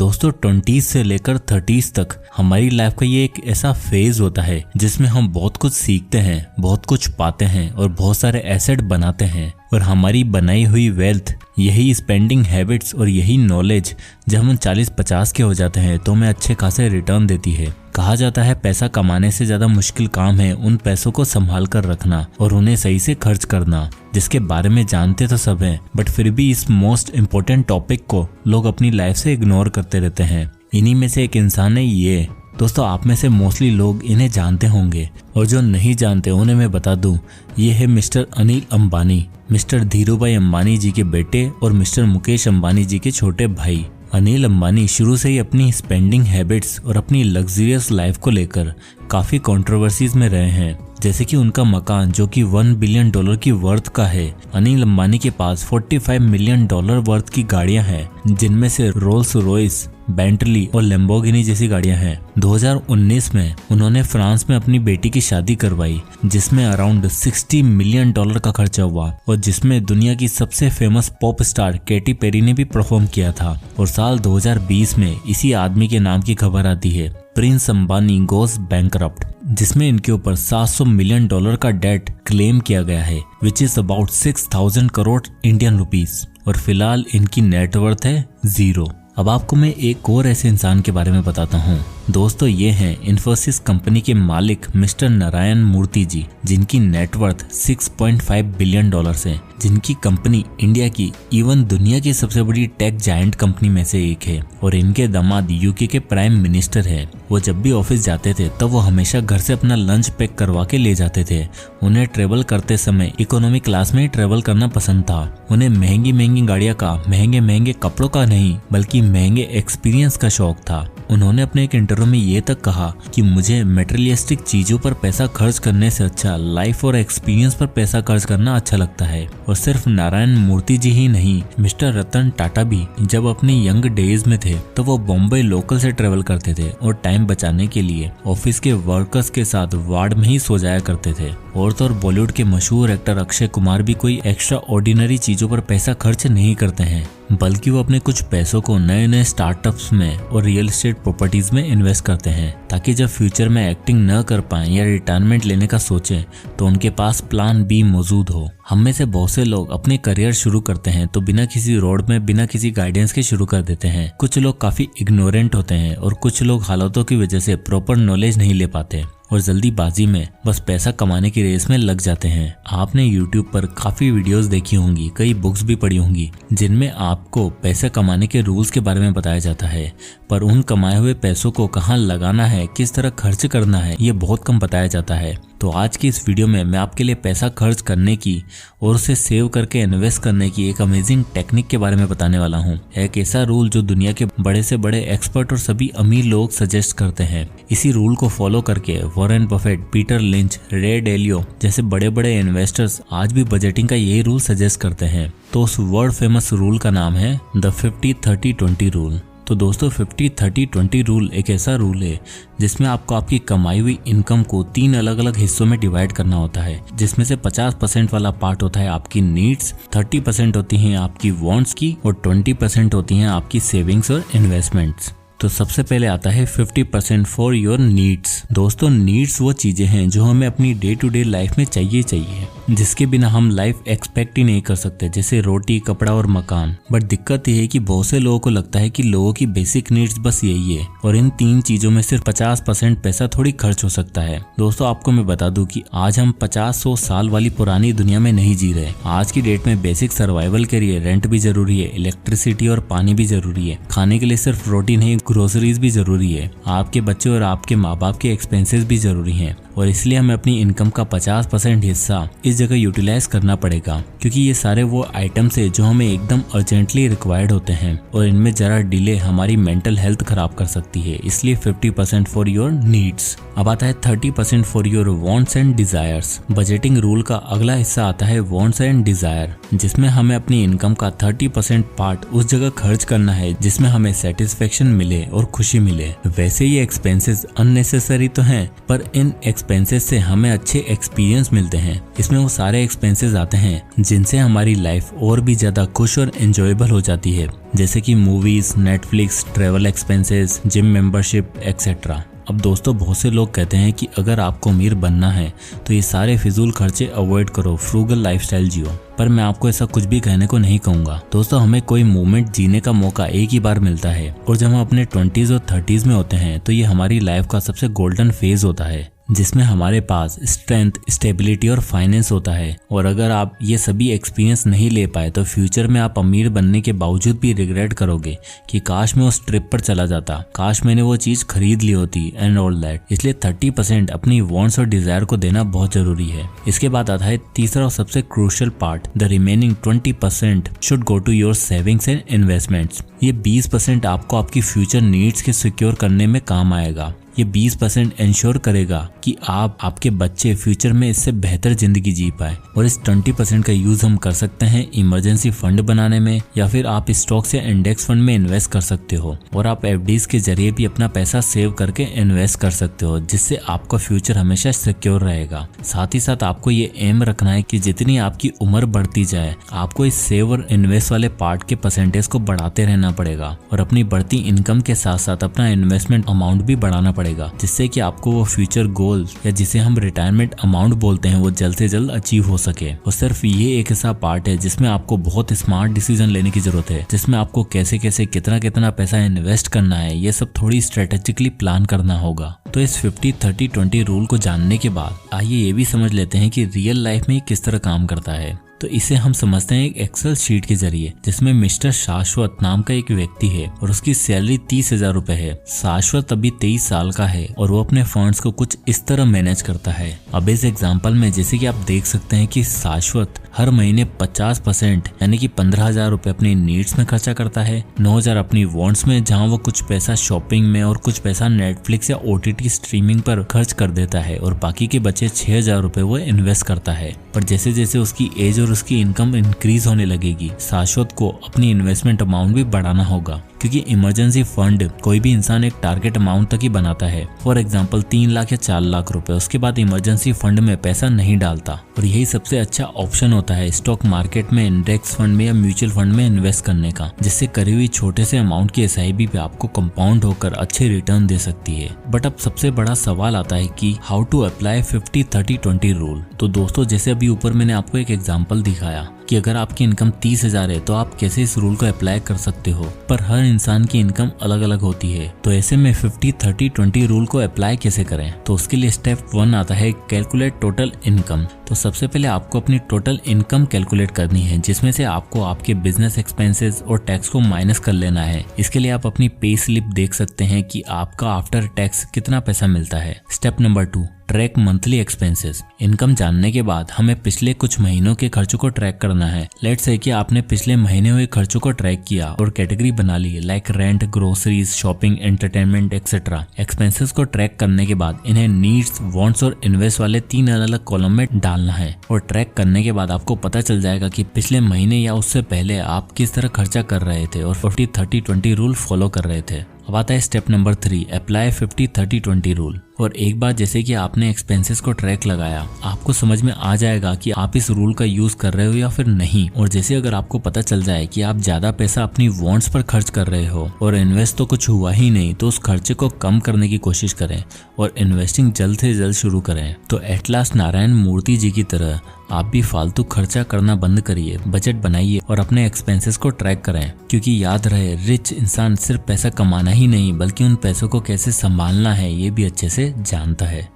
दोस्तों 20s से लेकर 30s तक हमारी लाइफ का ये एक ऐसा फेज होता है जिसमें हम बहुत कुछ सीखते हैं, बहुत कुछ पाते हैं और बहुत सारे एसेट बनाते हैं। और हमारी बनाई हुई वेल्थ, यही स्पेंडिंग हैबिट्स और यही नॉलेज जब हम 40-50 के हो जाते हैं तो हमें अच्छे खासे रिटर्न देती है। कहा जाता है पैसा कमाने से ज्यादा मुश्किल काम है उन पैसों को संभाल कर रखना और उन्हें सही से खर्च करना, जिसके बारे में जानते तो सब हैं, बट फिर भी इस मोस्ट इम्पोर्टेंट टॉपिक को लोग अपनी लाइफ से इग्नोर करते रहते हैं। इन्हीं में से एक इंसान है ये। दोस्तों आप में से मोस्टली लोग इन्हें जानते होंगे और जो नहीं जानते उन्हें मैं बता दूं, ये है मिस्टर अनिल अंबानी, मिस्टर धीरूभाई अंबानी जी के बेटे और मिस्टर मुकेश अंबानी जी के छोटे भाई। अनिल अंबानी शुरू से ही अपनी स्पेंडिंग हैबिट्स और अपनी लग्जरियस लाइफ को लेकर काफी कंट्रोवर्सीज में रहे हैं, जैसे कि उनका मकान जो कि $1 बिलियन की वर्थ का है। अनिल अंबानी के पास $45 मिलियन वर्थ की गाड़ियां हैं, जिनमें से रोल्स रॉयस, बेंटली और लैम्बोर्गिनी जैसी गाड़ियां हैं। 2019 में उन्होंने फ्रांस में अपनी बेटी की शादी करवाई, जिसमें अराउंड $60 मिलियन का खर्चा हुआ और जिसमें दुनिया की सबसे famous pop star Katy Perry ने भी परफॉर्म किया था। और साल 2020 में इसी आदमी के नाम की खबर आती है, प्रिंस अंबानी गोस बैंकरप्ट, जिसमें इनके ऊपर $700 मिलियन का डेट क्लेम किया गया है, which is about 6000 crore Indian rupees. और फिलहाल इनकी नेटवर्थ है 0। अब आपको मैं एक और ऐसे इंसान के बारे में बताता हूँ। दोस्तों ये हैं इन्फोसिस कंपनी के मालिक मिस्टर नारायण मूर्ति जी, जिनकी नेटवर्थ $6.5 बिलियन है, जिनकी कंपनी इंडिया की इवन दुनिया की सबसे बड़ी टेक जायंट कंपनी में से एक है। और इनके दामाद यूके के प्राइम मिनिस्टर है। वो जब भी ऑफिस जाते थे तब वो हमेशा घर से अपना लंच पैक करवा के ले जाते थे। उन्हें ट्रेवल करते समय इकोनॉमी क्लास में ही ट्रेवल करना पसंद था। उन्हें महंगी महंगी गाड़ियां का, महंगे महंगे कपड़ों का नहीं बल्कि महंगे एक्सपीरियंस का शौक था। उन्होंने अपने एक इंटरव्यू में ये तक कहा कि मुझे मटेरियलिस्टिक चीजों पर पैसा खर्च करने से अच्छा लाइफ और एक्सपीरियंस पर पैसा खर्च करना अच्छा लगता है। और सिर्फ नारायण मूर्ति जी ही नहीं, मिस्टर रतन टाटा भी जब अपने यंग डेज में थे तो वो बॉम्बे लोकल से ट्रेवल करते थे और टाइम बचाने के लिए ऑफिस के वर्कर्स के साथ वार्ड में ही सो जाया करते थे। और तो और बॉलीवुड के मशहूर एक्टर अक्षय कुमार भी कोई एक्स्ट्रा ऑर्डिनरी चीजों पर पैसा खर्च नहीं करते हैं, बल्कि वो अपने कुछ पैसों को नए नए स्टार्टअप्स में और रियल एस्टेट प्रॉपर्टीज में इन्वेस्ट करते हैं, ताकि जब फ्यूचर में एक्टिंग न कर पाएं या रिटायरमेंट लेने का सोचें तो उनके पास प्लान बी मौजूद हो। हम में से बहुत से लोग अपने करियर शुरू करते हैं तो बिना किसी रोड में, बिना किसी गाइडेंस के शुरू कर देते हैं। कुछ लोग काफी इग्नोरेंट होते हैं और कुछ लोग हालातों की वजह से प्रॉपर नॉलेज नहीं ले पाते और जल्दीबाजी में बस पैसा कमाने की रेस में लग जाते हैं। आपने YouTube पर काफी वीडियोस देखी होंगी, कई बुक्स भी पढ़ी होंगी, जिनमें आपको पैसे कमाने के रूल्स के बारे में बताया जाता है, पर उन कमाए हुए पैसों को कहाँ लगाना है, किस तरह खर्च करना है, ये बहुत कम बताया जाता है। तो आज की इस वीडियो में मैं आपके लिए पैसा खर्च करने की और उसे सेव करके इन्वेस्ट करने की एक अमेजिंग टेक्निक के बारे में बताने वाला हूँ। एक ऐसा रूल जो दुनिया के बड़े से बड़े एक्सपर्ट और सभी अमीर लोग सजेस्ट करते हैं। इसी रूल को फॉलो करके वॉरेन बफेट, पीटर लिंच, रे डेलियो जैसे बड़े बड़े इन्वेस्टर्स आज भी बजटिंग का यही रूल सजेस्ट करते हैं। तो उस वर्ल्ड फेमस रूल का नाम है द 50-30-20 रूल। तो दोस्तों 50-30-20 रूल एक ऐसा रूल है जिसमें आपको आपकी कमाई हुई इनकम को 3 अलग अलग हिस्सों में डिवाइड करना होता है, जिसमें से 50% वाला पार्ट होता है आपकी नीड्स, 30% होती हैं आपकी वांट्स की और 20% होती हैं आपकी सेविंग्स और इन्वेस्टमेंट्स। तो सबसे पहले आता है 50% फॉर योर नीड्स। दोस्तों नीड्स वो चीजें हैं जो हमें अपनी डे टू डे लाइफ में चाहिए, जिसके बिना हम लाइफ एक्सपेक्ट ही नहीं कर सकते, जैसे रोटी, कपड़ा और मकान। बट दिक्कत यह है कि बहुत से लोगों को लगता है कि लोगों की बेसिक नीड्स बस यही है और इन 3 चीजों में सिर्फ 50% पैसा थोड़ी खर्च हो सकता है। दोस्तों आपको मैं बता दूं कि आज हम 50-100 साल वाली पुरानी दुनिया में नहीं जी रहे। आज की डेट में बेसिक सर्वाइवल के लिए रेंट भी जरूरी है, इलेक्ट्रिसिटी और पानी भी जरूरी है, खाने के लिए सिर्फ रोटी नहीं ग्रोसरीज भी जरूरी है, आपके बच्चे और आपके माँ बाप के एक्सपेंसेस भी जरूरी हैं। और इसलिए हमें अपनी इनकम का 50% हिस्सा इस जगह यूटिलाइज करना पड़ेगा, क्योंकि ये सारे वो आइटम्स है जो हमें एकदम अर्जेंटली रिक्वायर्ड होते हैं और इनमें जरा डिले हमारी मेंटल हेल्थ खराब कर सकती है। इसलिए 50% फॉर योर नीड्स। अब आता है 30% for your wants and desires. Budgeting rule का अगला हिस्सा आता है वांट्स एंड डिजायर, जिसमें हमें अपनी इनकम का 30% पार्ट उस जगह खर्च करना है जिसमें हमें सेटिस्फेक्शन मिले और खुशी मिले। वैसे ये एक्सपेंसेस अननेसेसरी तो हैं, पर इन एक्सपेंसेस से हमें अच्छे एक्सपीरियंस मिलते हैं। इसमें वो सारे एक्सपेंसेस आते हैं जिनसे हमारी लाइफ और भी ज्यादा खुश और एंजॉयबल हो जाती है, जैसे कि movies, Netflix, travel expenses, gym membership etcetera. अब दोस्तों, बहुत से लोग कहते हैं कि अगर आपको अमीर बनना है तो ये सारे फिजूल खर्चे अवॉइड करो, फ्रूगल लाइफस्टाइल जियो। पर मैं आपको ऐसा कुछ भी कहने को नहीं कहूंगा। दोस्तों, हमें कोई मोमेंट जीने का मौका एक ही बार मिलता है और जब हम अपने 20s और 30s में होते हैं तो ये हमारी लाइफ का सबसे गोल्डन फेज होता है, जिसमें हमारे पास स्ट्रेंथ, स्टेबिलिटी और फाइनेंस होता है। और अगर आप ये सभी एक्सपीरियंस नहीं ले पाए तो फ्यूचर में आप अमीर बनने के बावजूद भी रिग्रेट करोगे कि काश मैं उस ट्रिप पर चला जाता, काश मैंने वो चीज खरीद ली होती एंड ऑल दैट। इसलिए 30% अपनी वांट्स और डिजायर को देना बहुत जरूरी है। इसके बाद आता है तीसरा और सबसे crucial part, the remaining 20% should go to your savings and investments. ये 20% आपको आपकी फ्यूचर नीड्स के सिक्योर करने में काम आएगा। ये 20% इंश्योर करेगा कि आप, आपके बच्चे फ्यूचर में इससे बेहतर जिंदगी जी पाए। और इस 20% का यूज हम कर सकते हैं इमरजेंसी फंड बनाने में, या फिर आप स्टॉक्स या इंडेक्स फंड में इन्वेस्ट कर सकते हो। और आप एफडीज के जरिए भी अपना पैसा सेव करके इन्वेस्ट कर सकते हो, जिससे आपका फ्यूचर हमेशा सिक्योर रहेगा। साथ ही साथ आपको ये एम रखना है कि जितनी आपकी उम्र बढ़ती जाए आपको इस सेव और इन्वेस्ट वाले पार्ट के परसेंटेज को बढ़ाते रहना पड़ेगा और अपनी बढ़ती इनकम के साथ साथ अपना इन्वेस्टमेंट अमाउंट भी बढ़ाना पड़ेगा, जिससे कि आपको वो फ्यूचर गोल या जिसे हम रिटायरमेंट अमाउंट बोलते हैं वो जल्द से जल्द अचीव हो सके। और सिर्फ ये एक ऐसा पार्ट है जिसमें आपको बहुत स्मार्ट डिसीजन लेने की जरूरत है, जिसमें आपको कैसे कैसे कितना कितना पैसा इन्वेस्ट करना है ये सब थोड़ी स्ट्रेटेजिकली प्लान करना होगा। तो इस 50-30-20 रूल को जानने के बाद आइए ये भी समझ लेते हैं कि रियल लाइफ में किस तरह काम करता है। तो इसे हम समझते हैं एक एक्सेल शीट के जरिए, जिसमें मिस्टर शाश्वत नाम का एक व्यक्ति है और उसकी सैलरी 30,000 रुपए है। शाश्वत अभी 23 साल का है और वो अपने फंड्स को कुछ इस तरह मैनेज करता है। अब इस एग्जांपल में जैसे कि आप देख सकते हैं कि शाश्वत हर महीने 50% यानी कि 15,000 रुपए अपनी नीड्स में खर्चा करता है, 9,000 अपनी वांट्स में, जहां वो कुछ पैसा शॉपिंग में और कुछ पैसा नेटफ्लिक्स या ओटीटी स्ट्रीमिंग पर खर्च कर देता है और बाकी के बचे 6,000 रुपए वो इन्वेस्ट करता है। पर जैसे जैसे उसकी एज और उसकी इनकम इंक्रीज होने लगेगी, शाश्वत को अपनी इन्वेस्टमेंट अमाउंट भी बढ़ाना होगा, क्योंकि इमरजेंसी फंड कोई भी इंसान एक टारगेट अमाउंट तक ही बनाता है। फॉर एग्जांपल 3 लाख या 4 लाख रुपए, उसके बाद इमरजेंसी फंड में पैसा नहीं डालता। और यही सबसे अच्छा ऑप्शन होता है स्टॉक मार्केट में, इंडेक्स फंड में या म्यूचुअल फंड में इन्वेस्ट करने का, जिससे करी हुई छोटे से अमाउंट की एसआईपी पे आपको कंपाउंड होकर अच्छे रिटर्न दे सकती है। बट अब सबसे बड़ा सवाल आता है कि हाउ टू अप्लाई 50-30-20 रूल। तो दोस्तों, जैसे अभी ऊपर मैंने आपको एक एग्जांपल दिखाया कि अगर आपकी इनकम 30,000 है तो आप कैसे इस रूल को अप्लाई कर सकते हो, पर हर इंसान की इनकम अलग अलग होती है। तो ऐसे में 50-30-20 रूल को अप्लाई कैसे करें? तो उसके लिए स्टेप 1 आता है कैलकुलेट टोटल इनकम। तो सबसे पहले आपको अपनी टोटल इनकम कैलकुलेट करनी है, जिसमें से आपको आपके बिजनेस एक्सपेंसेस और टैक्स को माइनस कर लेना है। इसके लिए आप अपनी पे स्लिप देख सकते हैं कि आपका आफ्टर टैक्स कितना पैसा मिलता है। Step number 2, track monthly expenses. Income जानने के बाद हमें पिछले कुछ महीनों के खर्चों को ट्रैक करना है। लेट्स से कि आपने पिछले महीने हुए खर्चों को ट्रैक किया और कैटेगरी बना ली, like rent, groceries, shopping, entertainment etcetera. Expenses को ट्रैक करने के बाद इन्हें नीड्स, वांट्स और इन्वेस्ट वाले 3 अलग अलग कॉलम में डालना है। और ट्रैक करने के बाद आपको पता चल जाएगा कि पिछले महीने या उससे पहले आप किस तरह खर्चा कर रहे थे और 50-30-20 रूल फॉलो कर रहे थे। अब आता है स्टेप नंबर 3, अप्लाई 50-30-20 रूल। और एक बार जैसे कि आपने एक्सपेंसेस को ट्रैक लगाया, आपको समझ में आ जाएगा कि आप इस रूल का यूज कर रहे हो या फिर नहीं। और जैसे अगर आपको पता चल जाए कि आप ज्यादा पैसा अपनी वांट्स पर खर्च कर रहे हो और इन्वेस्ट तो कुछ हुआ ही नहीं, तो उस खर्चे को कम करने की कोशिश करें और इन्वेस्टिंग जल्द से जल्द शुरू करें। तो एट लास्ट नारायण मूर्ति जी की तरह आप भी फालतू खर्चा करना बंद करिए, बजट बनाइए और अपने एक्सपेंसेस को ट्रैक करें। क्योंकि याद रहे, रिच इंसान सिर्फ पैसा कमाना ही नहीं बल्कि उन पैसों को कैसे संभालना है ये भी अच्छे से जानता है।